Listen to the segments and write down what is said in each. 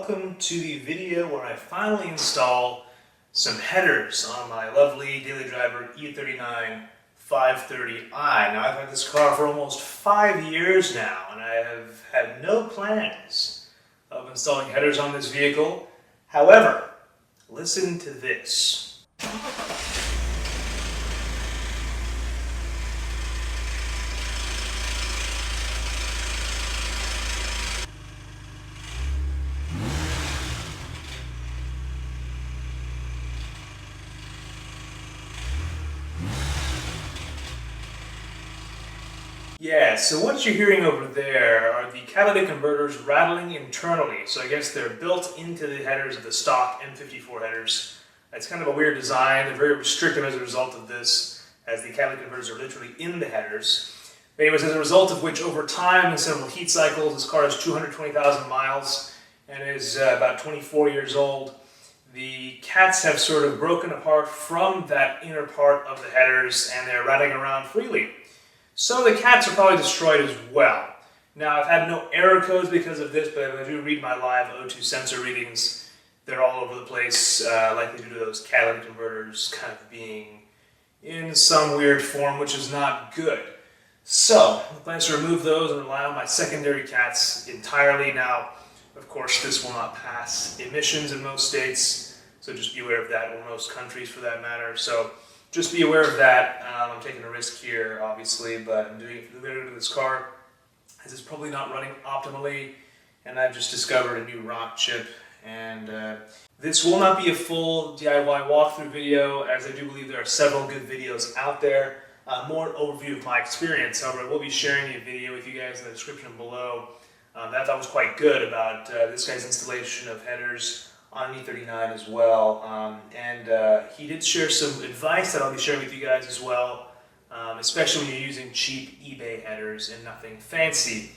welcome to the video where I finally install some headers on my lovely daily driver E39 530i. Now I've had this car for almost 5 years now and I have had no plans of installing headers on this vehicle. However, listen to this. Yeah, so what you're hearing over there are the catalytic converters rattling internally. So I guess they're built into the headers of the stock M54 headers. It's kind of a weird design. They're very restrictive as a result of this, as the catalytic converters are literally in the headers. But anyways, as a result of which, over time and several heat cycles, this car has 220,000 miles and is about 24 years old. The cats have sort of broken apart from that inner part of the headers and they're rattling around freely. So the cats are probably destroyed as well. Now I've had no error codes because of this, but if I do read my live O2 sensor readings, they're all over the place, likely due to those catalytic converters kind of being in some weird form, which is not good. So the plan is to remove those and rely on my secondary cats entirely. Now, of course, this will not pass emissions in most states, so just be aware of that, or most countries for that matter. So just be aware of that. I'm taking a risk here, obviously, but I'm doing it for the benefit of this car, as it's probably not running optimally, and I've just discovered a new rock chip. And this will not be a full DIY walkthrough video, as I do believe there are several good videos out there. More an overview of my experience. However, I will be sharing a video with you guys in the description below that I thought was quite good about this guy's installation of headers on E39 as well, he did share some advice that I'll be sharing with you guys as well, especially when you're using cheap eBay headers and nothing fancy.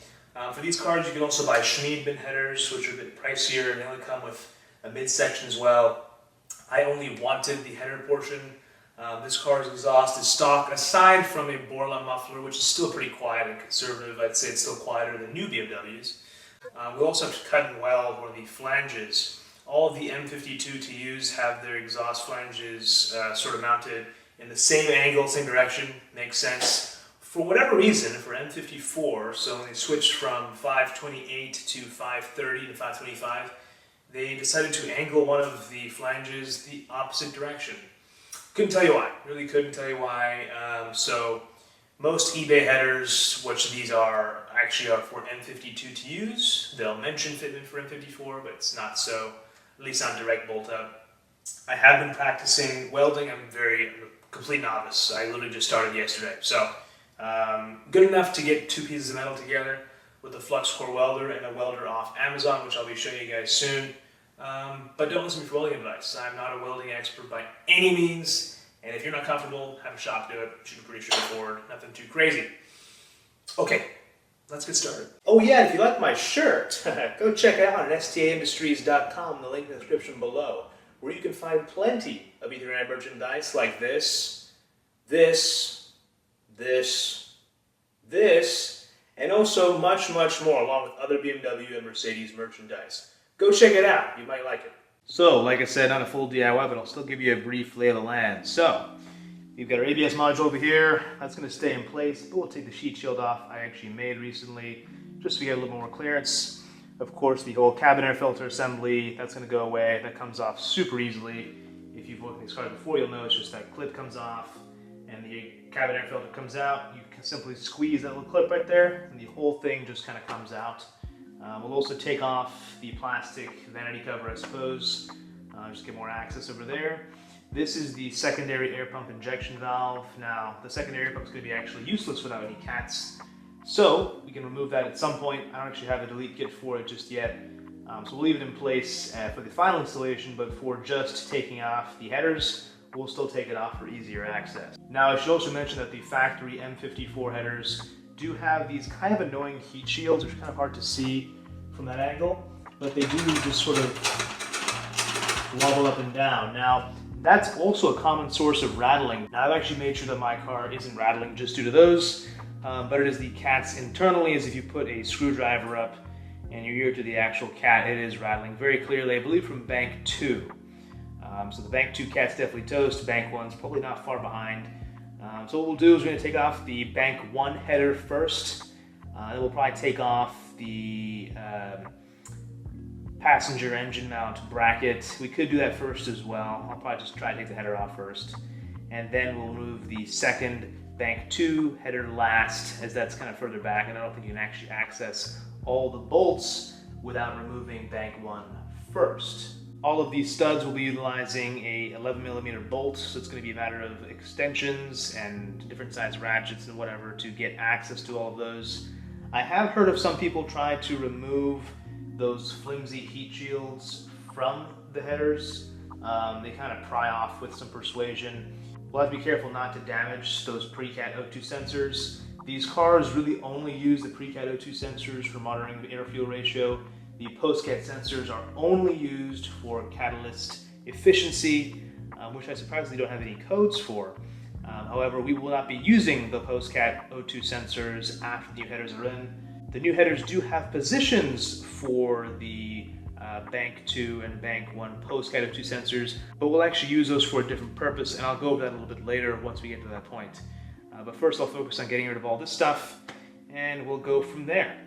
For these cars you can also buy Schmied bin headers, which are a bit pricier, and they only come with a midsection as well. I only wanted the header portion. This car's exhaust is stock, aside from a Borla muffler, which is still pretty quiet and conservative. I'd say it's still quieter than new BMWs. We also have to cut and weld one of the flanges. All of the M52TUs have their exhaust flanges sort of mounted in the same angle, same direction. Makes sense. For whatever reason, for M54, so when they switched from 528 to 530 to 525, they decided to angle one of the flanges the opposite direction. Couldn't tell you why. Really couldn't tell you why. So most eBay headers, which these are, actually are for M52TUs. They'll mention fitment for M54, but it's not so. At least on direct bolt up. I have been practicing welding. I'm a complete novice. I literally just started yesterday. So good enough to get two pieces of metal together with a flux core welder and a welder off Amazon, which I'll be showing you guys soon. But don't listen to me for welding advice. I'm not a welding expert by any means. And if you're not comfortable, have a shop do it. It should be pretty straightforward. Nothing too crazy. Okay. Let's get started. Oh yeah, if you like my shirt, go check it out on staindustries.com, the link in the description below, where you can find plenty of E39 merchandise like this, and also much, much more, along with other BMW and Mercedes merchandise. Go check it out. You might like it. So, like I said, not a full DIY, but I'll still give you a brief lay of the land. So, we've got our ABS module over here. That's going to stay in place, but we'll take the sheet shield off I actually made recently, just to get a little more clearance. Of course, the whole cabin air filter assembly, that's going to go away. That comes off super easily. If you've looked at these cars before, you'll notice just that clip comes off, and the cabin air filter comes out. You can simply squeeze that little clip right there, and the whole thing just kind of comes out. We'll also take off the plastic vanity cover, I suppose, just get more access over there. This is the secondary air pump injection valve. Now, the secondary air pump is going to be actually useless without any cats, so we can remove that at some point. I don't actually have a delete kit for it just yet, so we'll leave it in place for the final installation, but for just taking off the headers, we'll still take it off for easier access. Now, I should also mention that the factory M54 headers do have these kind of annoying heat shields, which are kind of hard to see from that angle, but they do just sort of wobble up and down. Now, that's also a common source of rattling. Now, I've actually made sure that my car isn't rattling just due to those, but it is the cats internally, as if you put a screwdriver up and your ear to the actual cat, it is rattling very clearly, I believe from bank 2. So the bank 2 cat's definitely toast, bank 1's probably not far behind. So what we'll do is we're going to take off the bank 1 header first, then we'll probably take off the passenger engine mount bracket. We could do that first as well. I'll probably just try to take the header off first. And then we'll remove the second bank 2 header last, as that's kind of further back, and I don't think you can actually access all the bolts without removing bank 1 first. All of these studs will be utilizing a 11mm bolt, so it's going to be a matter of extensions and different size ratchets and whatever to get access to all of those. I have heard of some people try to remove those flimsy heat shields from the headers. They kind of pry off with some persuasion. We'll have to be careful not to damage those pre-cat O2 sensors. These cars really only use the pre-cat O2 sensors for monitoring the air-fuel ratio. The post-cat sensors are only used for catalyst efficiency, which I surprisingly don't have any codes for. However, we will not be using the post-cat O2 sensors after the new headers are in. The new headers do have positions for the bank 2 and bank 1 post-cat O2 sensors, but we'll actually use those for a different purpose, and I'll go over that a little bit later once we get to that point. But first I'll focus on getting rid of all this stuff, and we'll go from there.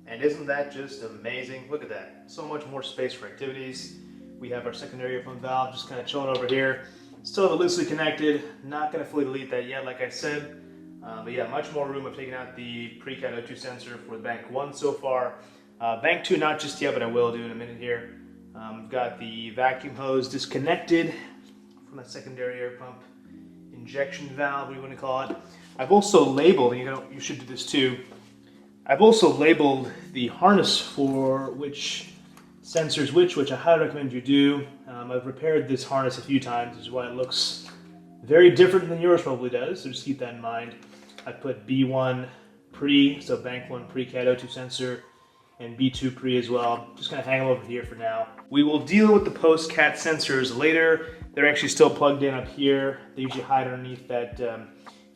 And isn't that just amazing? Look at that. So much more space for activities. We have our secondary air pump valve just kind of chilling over here. Still have it loosely connected. Not going to fully delete that yet, like I said. But yeah, much more room. I've taken out the pre-cat O2 sensor for bank 1 so far. Bank 2, not just yet, but I will do in a minute here. We've got the vacuum hose disconnected from that secondary air pump injection valve, what you want to call it. I've also labeled, and you should do this too, I've also labeled the harness for which sensors which I highly recommend you do. I've repaired this harness a few times, which is why it looks very different than yours probably does, so just keep that in mind. I put B1 pre, so bank 1 pre-cat O2 sensor, and B2 pre as well. Just kind of hang them over here for now. We will deal with the post-cat sensors later. They're actually still plugged in up here. They usually hide underneath that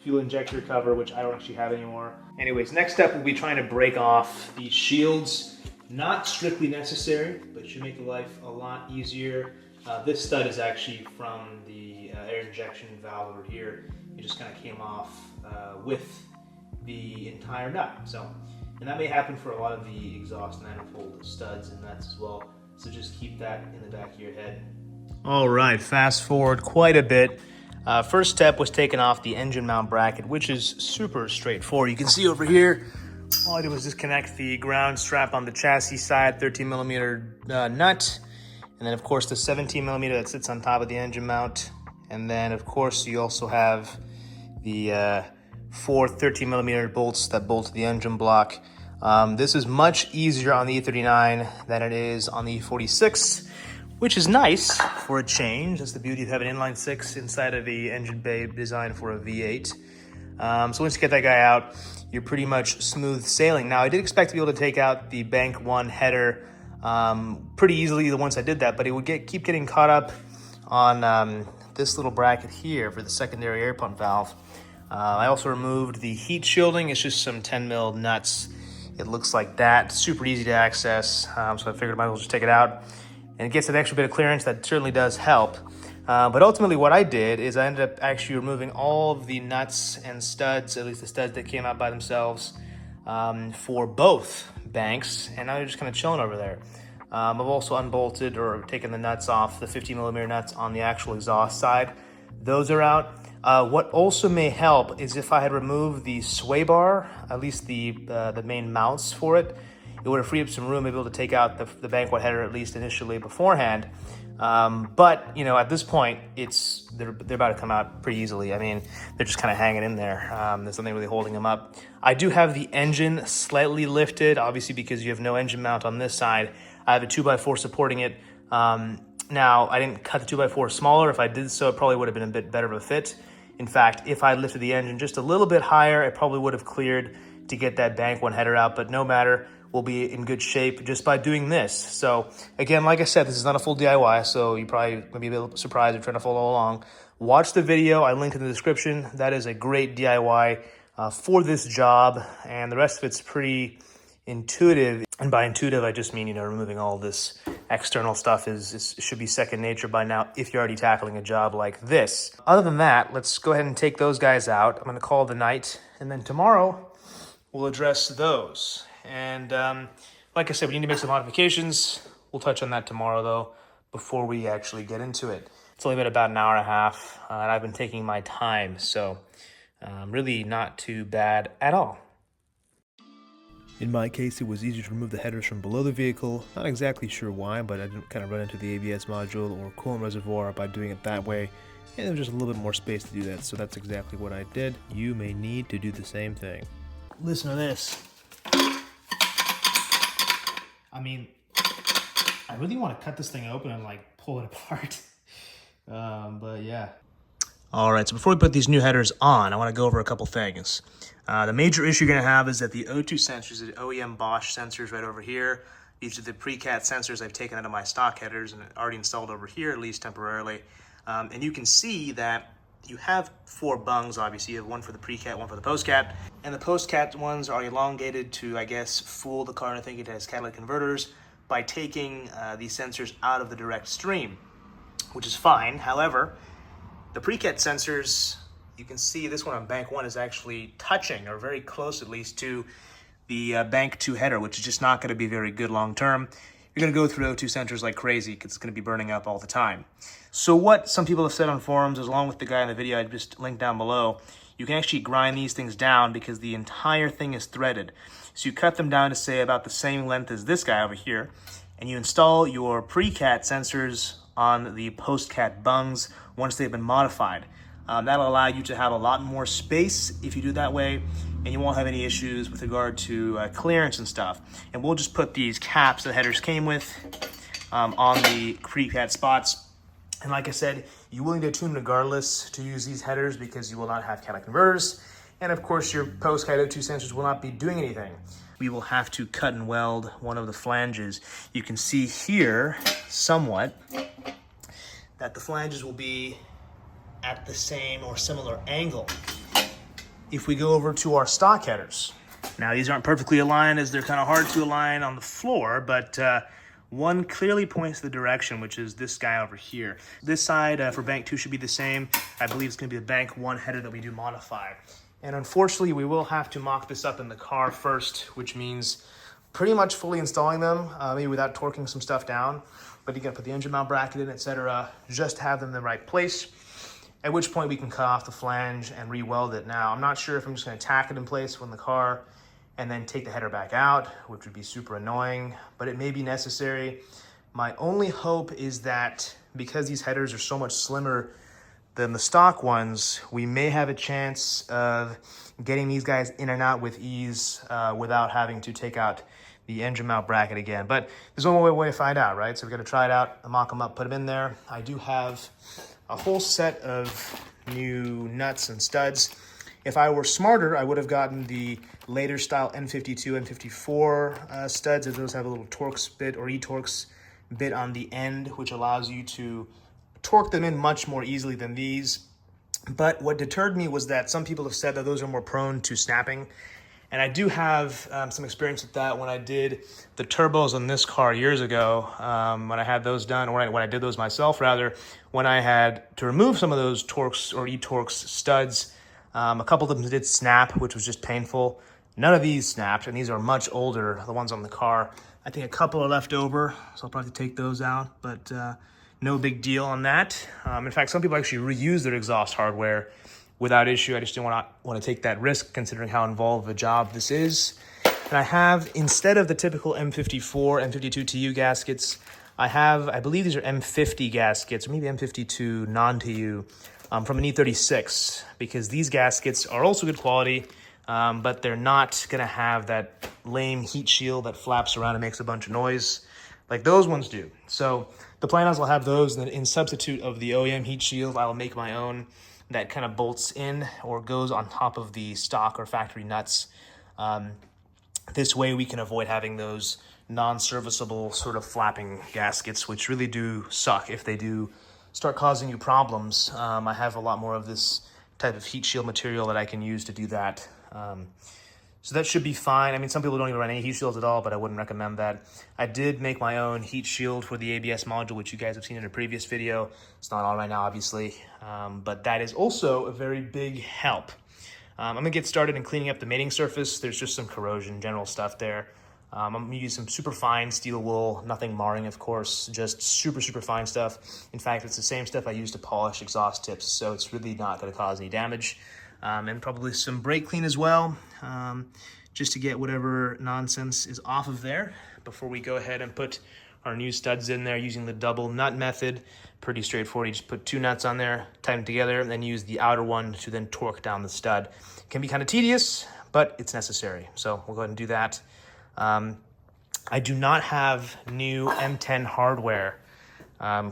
fuel injector cover, which I don't actually have anymore. Anyways, next step will be trying to break off these shields. Not strictly necessary, but should make life a lot easier. This stud is actually from the air injection valve over here. It just kind of came off with the entire nut. And that may happen for a lot of the exhaust manifold studs and nuts as well. So just keep that in the back of your head. All right, fast forward quite a bit. First step was taking off the engine mount bracket, which is super straightforward. You can see over here, all I did was disconnect the ground strap on the chassis side, 13mm nut, and then of course the 17mm that sits on top of the engine mount. And then of course you also have the 4 13mm bolts that bolt to the engine block. This is much easier on the E39 than it is on the E46, which is nice for a change. That's the beauty of having an inline 6 inside of the engine bay designed for a V8. So once you get that guy out, you're pretty much smooth sailing. Now, I did expect to be able to take out the bank 1 header pretty easily once I did that, but it would keep getting caught up on this little bracket here for the secondary air pump valve. I also removed the heat shielding. It's just some 10mm nuts. It looks like that. Super easy to access, so I figured I might as well just take it out. And it gets an extra bit of clearance. That certainly does help. But ultimately what I did is I ended up actually removing all of the nuts and studs, at least the studs that came out by themselves, for both banks, and now they're just kind of chilling over there. I've also unbolted or taken the nuts off, the 15mm nuts on the actual exhaust side. Those are out. What also may help is if I had removed the sway bar, at least the main mounts for it, it would have freed up some room, maybe able to take out the bank 1 header at least initially beforehand. But you know, at this point, they're about to come out pretty easily. I mean, they're just kind of hanging in there. There's nothing really holding them up. I do have the engine slightly lifted, obviously because you have no engine mount on this side. I have a 2x4 supporting it. Now, I didn't cut the 2x4 smaller. If I did so, it probably would have been a bit better of a fit. In fact, if I lifted the engine just a little bit higher, it probably would have cleared to get that bank 1 header out, but no matter. We'll be in good shape just by doing this. So again, like I said, this is not a full DIY, so you probably may be a bit surprised if you're trying to follow along. Watch the video, I linked in the description. That is a great DIY for this job, and the rest of it's pretty intuitive. And by intuitive, I just mean, you know, removing all this external stuff should be second nature by now if you're already tackling a job like this. Other than that, let's go ahead and take those guys out. I'm going to call it the night, and then tomorrow we'll address those. And like I said, we need to make some modifications. We'll touch on that tomorrow, though, before we actually get into it. It's only been about an hour and a half, and I've been taking my time, so really not too bad at all. In my case, it was easier to remove the headers from below the vehicle. Not exactly sure why, but I didn't kind of run into the ABS module or coolant reservoir by doing it that way. And there was just a little bit more space to do that, so that's exactly what I did. You may need to do the same thing. Listen to this. I mean, I really want to cut this thing open and like pull it apart. But yeah. All right, so before we put these new headers on, I want to go over a couple things. The major issue you're going to have is that the O2 sensors, the OEM Bosch sensors right over here, these are the pre-cat sensors I've taken out of my stock headers and already installed over here, at least temporarily. And you can see that you have 4 bungs, obviously. You have one for the pre-cat, one for the post-cat. And the post-cat ones are elongated to, I guess, fool the car into thinking it has catalytic converters by taking these sensors out of the direct stream, which is fine. However, the pre-cat sensors, you can see this one on bank 1 is actually touching, or very close at least, to the bank 2 header, which is just not going to be very good long term. You're going to go through O2 sensors like crazy because it's going to be burning up all the time. So what some people have said on forums, along with the guy in the video I just linked down below, you can actually grind these things down because the entire thing is threaded. So you cut them down to, say, about the same length as this guy over here, and you install your pre-cat sensors on the post-cat bungs once they've been modified. That'll allow you to have a lot more space if you do that way, and you won't have any issues with regard to clearance and stuff. And we'll just put these caps the headers came with on the pre-cat spots. And like I said, you will need to tune regardless to use these headers because you will not have catalytic converters. And of course, your post-cat O2 sensors will not be doing anything. We will have to cut and weld one of the flanges. You can see here, somewhat, that the flanges will be at the same or similar angle. If we go over to our stock headers, now these aren't perfectly aligned as they're kind of hard to align on the floor, but one clearly points the direction, which is this guy over here. This side for bank 2 should be the same. I believe it's going to be the bank 1 header that we do modify. And unfortunately, we will have to mock this up in the car first, which means pretty much fully installing them, maybe without torquing some stuff down. But you got to put the engine mount bracket in, etc., just to have them in the right place. At which point we can cut off the flange and re-weld it. Now, I'm not sure if I'm just going to tack it in place when the car and then take the header back out, which would be super annoying, but it may be necessary. My only hope is that because these headers are so much slimmer than the stock ones, we may have a chance of getting these guys in and out with ease without having to take out the engine mount bracket again. But there's only one way to find out, right? So we've got to try it out, mock them up, put them in there. I do have a whole set of new nuts and studs. If I were smarter, I would have gotten the later style M52, M54 studs, as those have a little Torx bit or E-Torx bit on the end, which allows you to torque them in much more easily than these. But what deterred me was that some people have said that those are more prone to snapping. And I do have some experience with that when I did the turbos on this car years ago, when I had those done, or when I did those myself rather, when I had to remove some of those Torx or E-Torx studs. A couple of them did snap, which was just painful. None of these snapped, and these are much older, the ones on the car. I think a couple are left over, so I'll probably take those out, but no big deal on that. In fact, some people actually reuse their exhaust hardware without issue. I just didn't want to take that risk considering how involved of a job this is. And I have, instead of the typical M54, M52TU gaskets, I believe these are M50 gaskets, or maybe M52 non-TU, from an E46, because these gaskets are also good quality, but they're not going to have that lame heat shield that flaps around and makes a bunch of noise like those ones do. So the plan is I'll have those, and then in substitute of the OEM heat shield, I'll make my own that kind of bolts in or goes on top of the stock or factory nuts. This way we can avoid having those non-serviceable sort of flapping gaskets, which really do suck if they do start causing you problems. I have a lot more of this type of heat shield material that I can use to do that. So that should be fine. I mean, some people don't even run any heat shields at all, but I wouldn't recommend that. I did make my own heat shield for the ABS module, which you guys have seen in a previous video. It's not on right now, obviously, but that is also a very big help. I'm gonna get started in cleaning up the mating surface. There's just some corrosion, general stuff there. I'm gonna use some super fine steel wool, nothing marring, of course, just super, super fine stuff. In fact, it's the same stuff I use to polish exhaust tips, so it's really not gonna cause any damage. And probably some brake clean as well, just to get whatever nonsense is off of there before we go ahead and put our new studs in there using the double nut method. Pretty straightforward. You just put 2 nuts on there, tighten them together, and then use the outer one to then torque down the stud. It can be kind of tedious, but it's necessary. So we'll go ahead and do that. I do not have new M10 hardware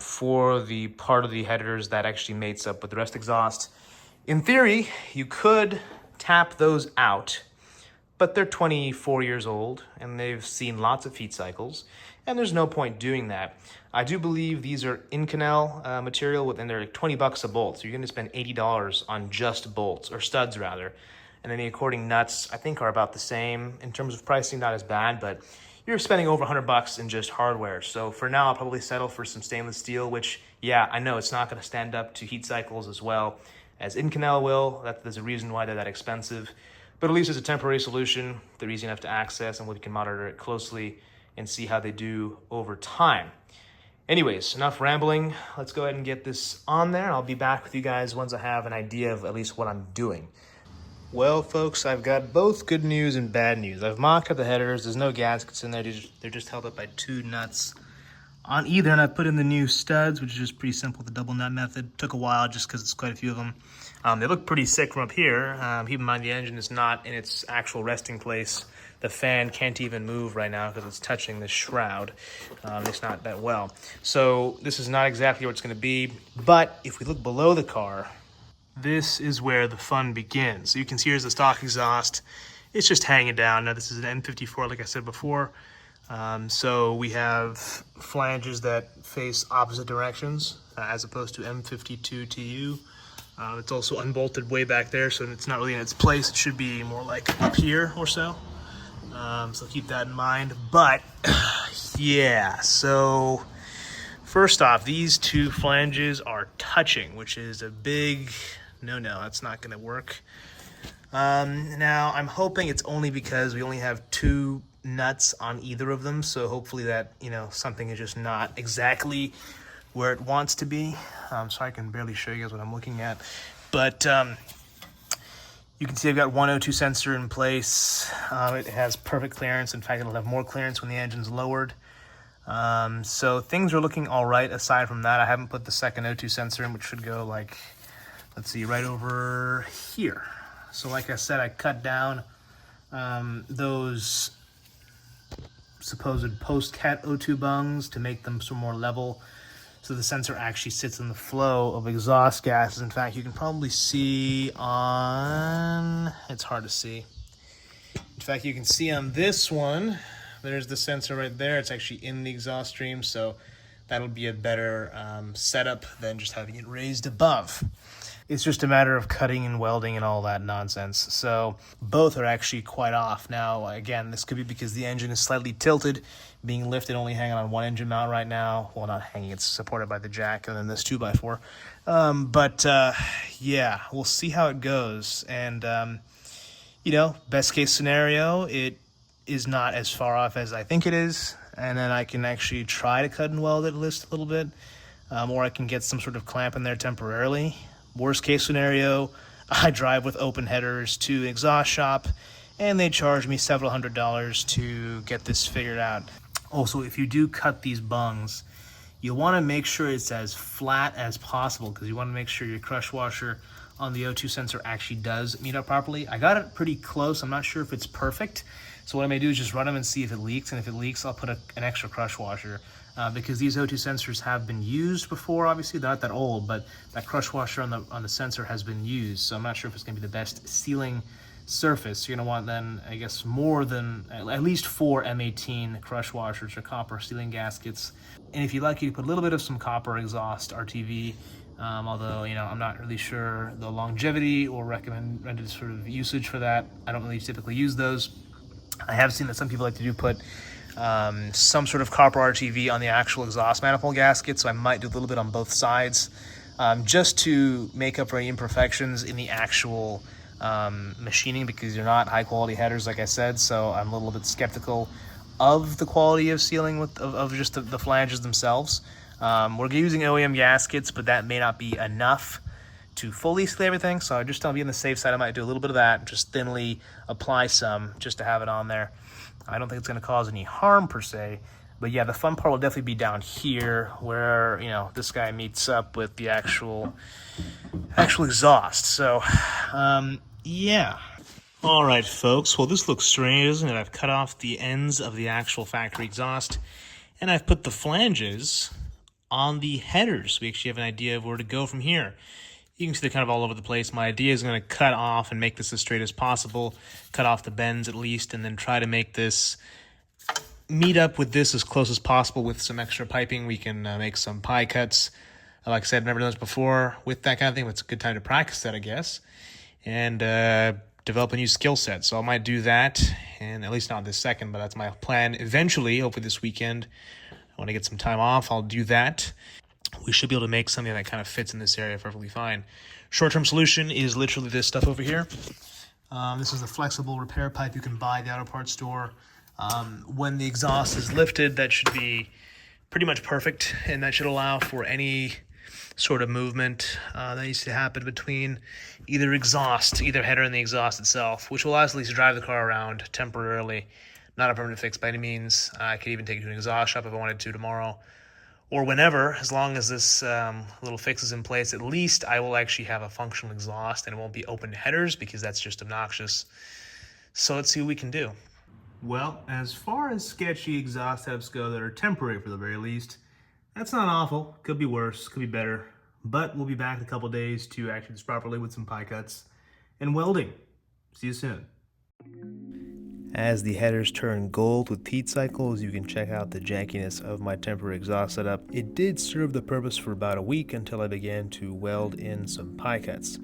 for the part of the headers that actually mates up with the rest exhaust. In theory, you could tap those out, but they're 24 years old and they've seen lots of heat cycles, and there's no point doing that. I do believe these are Inconel material, and they're like 20 bucks a bolt, so you're gonna spend $80 on just bolts, or studs rather. And then the according nuts, I think, are about the same in terms of pricing, not as bad, but you're spending over 100 bucks in just hardware. So for now, I'll probably settle for some stainless steel, which, yeah, I know it's not gonna stand up to heat cycles as well as Inconel will. There's a reason why they're that expensive, but at least it's a temporary solution. They're easy enough to access, and we can monitor it closely and see how they do over time. Anyways, enough rambling. Let's go ahead and get this on there. I'll be back with you guys once I have an idea of at least what I'm doing. Well, folks, I've got both good news and bad news. I've mocked up the headers. There's no gaskets in there. They're just held up by 2 nuts on either, and I put in the new studs, which is just pretty simple, the double nut method. Took a while just because it's quite a few of them. They look pretty sick from up here. Keep in mind the engine is not in its actual resting place. The fan can't even move right now because it's touching the shroud. It's not that well. So this is not exactly where it's going to be, but if we look below the car, this is where the fun begins. So you can see here's the stock exhaust. It's just hanging down. Now this is an M54, like I said before. So we have flanges that face opposite directions as opposed to M52TU. It's also unbolted way back there, so it's not really in its place. It should be more like up here or so. So keep that in mind. But yeah, so first off, these 2 flanges are touching, which is a big no, that's not going to work. Now I'm hoping it's only because we only have 2 nuts on either of them, so hopefully that, something is just not exactly where it wants to be. Sorry, I can barely show you guys what I'm looking at, but you can see I've got 102 sensor in place. It has perfect clearance. In fact, it'll have more clearance when the engine's lowered. So things are looking all right. Aside from that, I haven't put the second O2 sensor in, which should go like, let's see, right over here. So like I said, I cut down those supposed post-cat O2 bungs to make them some more level, so the sensor actually sits in the flow of exhaust gases. In fact, you can probably see on, it's hard to see. In fact, you can see on this one, there's the sensor right there. It's actually in the exhaust stream, so that'll be a better setup than just having it raised above. It's just a matter of cutting and welding and all that nonsense. So both are actually quite off. Now, again, this could be because the engine is slightly tilted, being lifted, only hanging on one engine mount right now. Well, not hanging, it's supported by the jack and then this 2x4. Yeah, we'll see how it goes. And, best case scenario, it is not as far off as I think it is. And then I can actually try to cut and weld it just a little bit. Or I can get some sort of clamp in there temporarily. Worst case scenario, I drive with open headers to an exhaust shop and they charge me several $100s to get this figured out. Also, if you do cut these bungs, you want to make sure it's as flat as possible, because you want to make sure your crush washer on the O2 sensor actually does meet up properly. I got it pretty close. I'm not sure if it's perfect. So what I may do is just run them and see if it leaks. And if it leaks, I'll put an extra crush washer. Because these O2 sensors have been used before. Obviously, they're not that old, but that crush washer on the sensor has been used. So I'm not sure if it's going to be the best sealing surface. You're going to want then, I guess, more than at least 4 M18 crush washers or copper sealing gaskets. And if you'd like, you can put a little bit of some copper exhaust RTV Although, you know, I'm not really sure the longevity or recommended sort of usage for that. I don't really typically use those. I have seen that some people like to put some sort of copper RTV on the actual exhaust manifold gasket, so I might do a little bit on both sides, just to make up for any imperfections in the actual machining, because they're not high quality headers, like I said, so I'm a little bit skeptical of the quality of sealing of just the flanges themselves. We're using OEM gaskets, but that may not be enough to fully seal everything, so just to be on the safe side, I might do a little bit of that, just thinly apply some just to have it on there. I don't think it's going to cause any harm per se, but yeah, the fun part will definitely be down here where, you know, this guy meets up with the actual exhaust. So yeah. All right, folks, well, this looks strange, doesn't it? I've cut off the ends of the actual factory exhaust, and I've put the flanges on the headers. We actually have an idea of where to go from here. You can see they're kind of all over the place. My idea is going to cut off and make this as straight as possible, cut off the bends at least, and then try to make this meet up with this as close as possible with some extra piping. We can make some pie cuts. Like I said, I've never done this before with that kind of thing, but it's a good time to practice that, I guess, and develop a new skill set. So I might do that, and at least not this second, but that's my plan. Eventually, hopefully this weekend, when I get some time off, I'll do that. We should be able to make something that kind of fits in this area perfectly fine. Short-term solution is literally this stuff over here. This is the flexible repair pipe you can buy at the auto parts store. When the exhaust is lifted, that should be pretty much perfect, and that should allow for any sort of movement that needs to happen between either header and the exhaust itself, which will at least drive the car around temporarily. Not a permanent fix by any means. I could even take it to an exhaust shop if I wanted to tomorrow, or whenever, as long as this little fix is in place. At least I will actually have a functional exhaust, and it won't be open headers, because that's just obnoxious. So let's see what we can do. Well, as far as sketchy exhaust setups go that are temporary for the very least, that's not awful. Could be worse, could be better. But we'll be back in a couple days to actually do this properly with some pie cuts and welding. See you soon. As the headers turn gold with heat cycles, you can check out the jankiness of my temporary exhaust setup. It did serve the purpose for about a week until I began to weld in some pie cuts.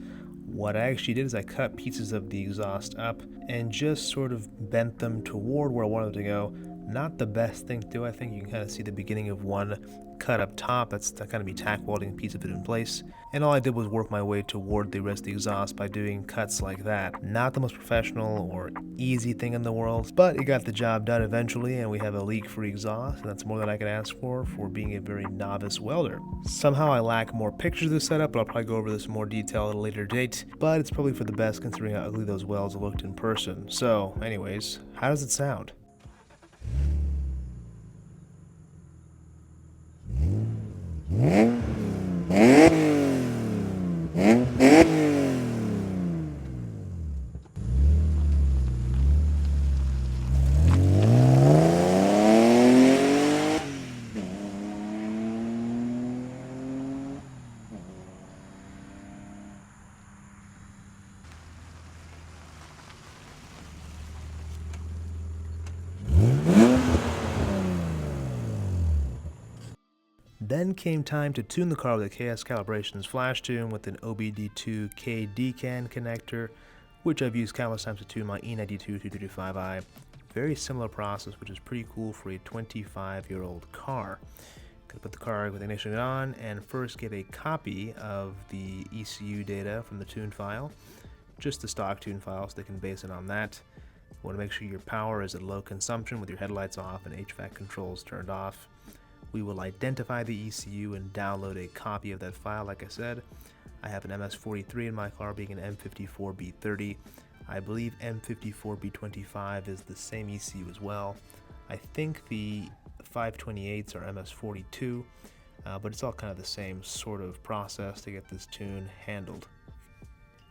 What I actually did is I cut pieces of the exhaust up and just sort of bent them toward where I wanted them to go. Not the best thing to do. I think you can kind of see the beginning of one cut up top. That's kind of be tack welding a piece of it in place. And all I did was work my way toward the rest of the exhaust by doing cuts like that. Not the most professional or easy thing in the world, but it got the job done eventually, and we have a leak-free exhaust, and that's more than I can ask for being a very novice welder. Somehow I lack more pictures of this setup, but I'll probably go over this in more detail at a later date, but it's probably for the best considering how ugly those welds looked in person. So, anyways, how does it sound? Then came time to tune the car with a KS Calibrations flash tune with an OBD2K DCAN connector, which I've used countless times to tune my E92 530i. Very similar process, which is pretty cool for a 25-year-old car. Gonna put the car with the ignition on and first get a copy of the ECU data from the tune file, just the stock tune file, so they can base it on that. You want to make sure your power is at low consumption with your headlights off and HVAC controls turned off. We will identify the ECU and download a copy of that file. Like I said, I have an MS43 in my car, being an M54B30. I believe M54B25 is the same ECU as well. I think the 528s are MS42, but it's all kind of the same sort of process to get this tune handled.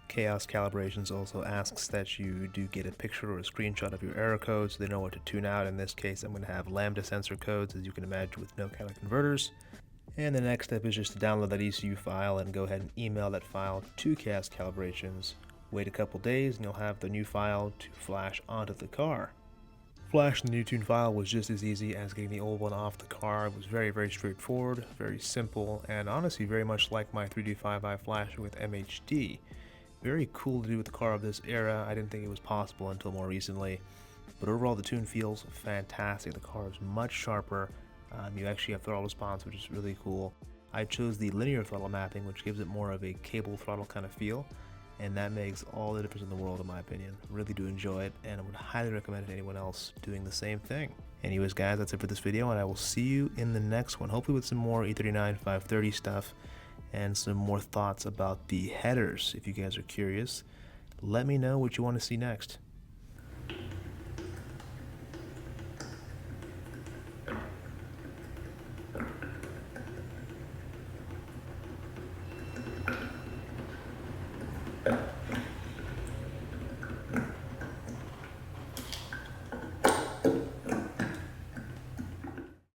Chaos Calibrations also asks that you do get a picture or a screenshot of your error code so they know what to tune out. In this case, I'm going to have lambda sensor codes, as you can imagine, with no catalytic converters. And the next step is just to download that ECU file and go ahead and email that file to Chaos Calibrations. Wait a couple days and you'll have the new file to flash onto the car. Flashing the new tune file was just as easy as getting the old one off the car. It was very, very straightforward, very simple, and honestly very much like my 3D5i flasher with MHD. Very cool to do with the car of this era. I didn't think it was possible until more recently. But overall, the tune feels fantastic. The car is much sharper. You actually have throttle response, which is really cool. I chose the linear throttle mapping, which gives it more of a cable throttle kind of feel. And that makes all the difference in the world, in my opinion. Really do enjoy it, and I would highly recommend it to anyone else doing the same thing. Anyways, guys, that's it for this video, and I will see you in the next one, hopefully with some more E39 530 stuff and some more thoughts about the headers. If you guys are curious, let me know what you want to see next.